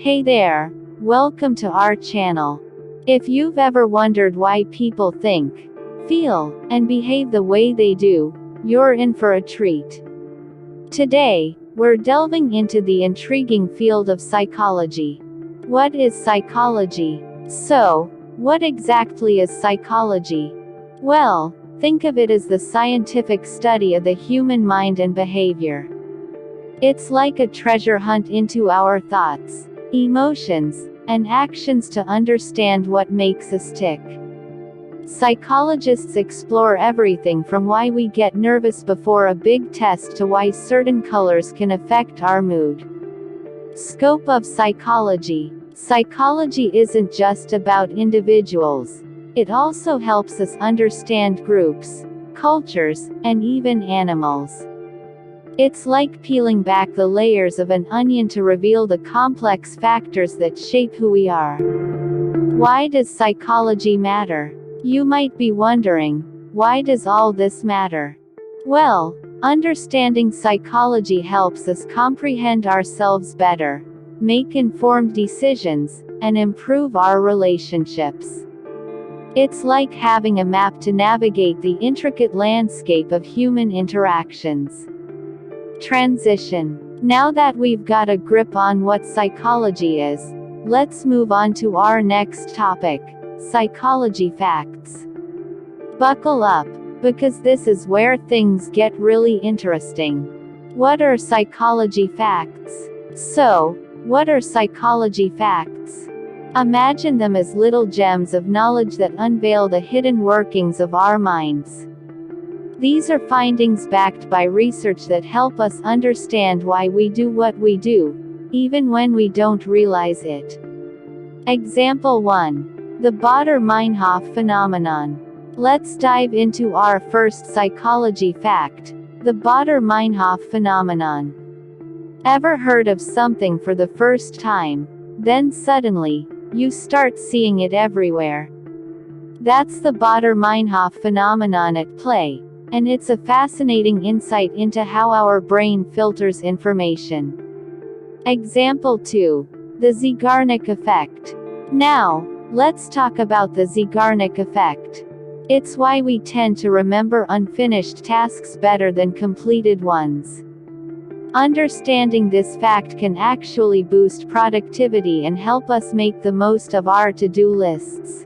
Hey there, welcome to our channel. If you've ever wondered why people think, feel, and behave the way they do, you're in for a treat. Today, we're delving into the intriguing field of psychology. What is psychology? So, what exactly is psychology? Well, think of it as the scientific study of the human mind and behavior. It's like a treasure hunt into our thoughts, emotions, and actions to understand what makes us tick. Psychologists explore everything from why we get nervous before a big test to why certain colors can affect our mood. Scope of psychology. Psychology isn't just about individuals. It also helps us understand groups, cultures, and even animals. It's like peeling back the layers of an onion to reveal the complex factors that shape who we are. Why does psychology matter? You might be wondering, why does all this matter? Well, understanding psychology helps us comprehend ourselves better, make informed decisions, and improve our relationships. It's like having a map to navigate the intricate landscape of human interactions. Transition. Now that we've got a grip on what psychology is, let's move on to our next topic, psychology facts. Buckle up, because this is where things get really interesting. What are psychology facts? So, what are psychology facts? Imagine them as little gems of knowledge that unveil the hidden workings of our minds. These are findings backed by research that help us understand why we do what we do, even when we don't realize it. Example 1. The Baader-Meinhof phenomenon. Let's dive into our first psychology fact, the Baader-Meinhof phenomenon. Ever heard of something for the first time, then suddenly, you start seeing it everywhere? That's the Baader-Meinhof phenomenon at play. And it's a fascinating insight into how our brain filters information. Example 2. The Zeigarnik effect. Now, let's talk about the Zeigarnik effect. It's why we tend to remember unfinished tasks better than completed ones. Understanding this fact can actually boost productivity and help us make the most of our to-do lists.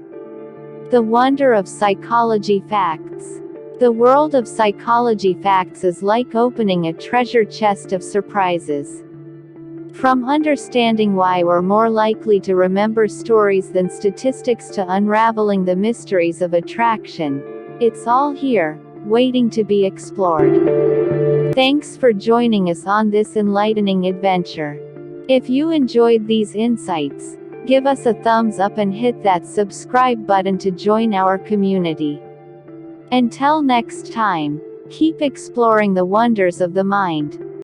The wonder of psychology facts. The world of psychology facts is like opening a treasure chest of surprises. From understanding why we're more likely to remember stories than statistics to unraveling the mysteries of attraction, it's all here, waiting to be explored. Thanks for joining us on this enlightening adventure. If you enjoyed these insights, give us a thumbs up and hit that subscribe button to join our community. Until next time, keep exploring the wonders of the mind.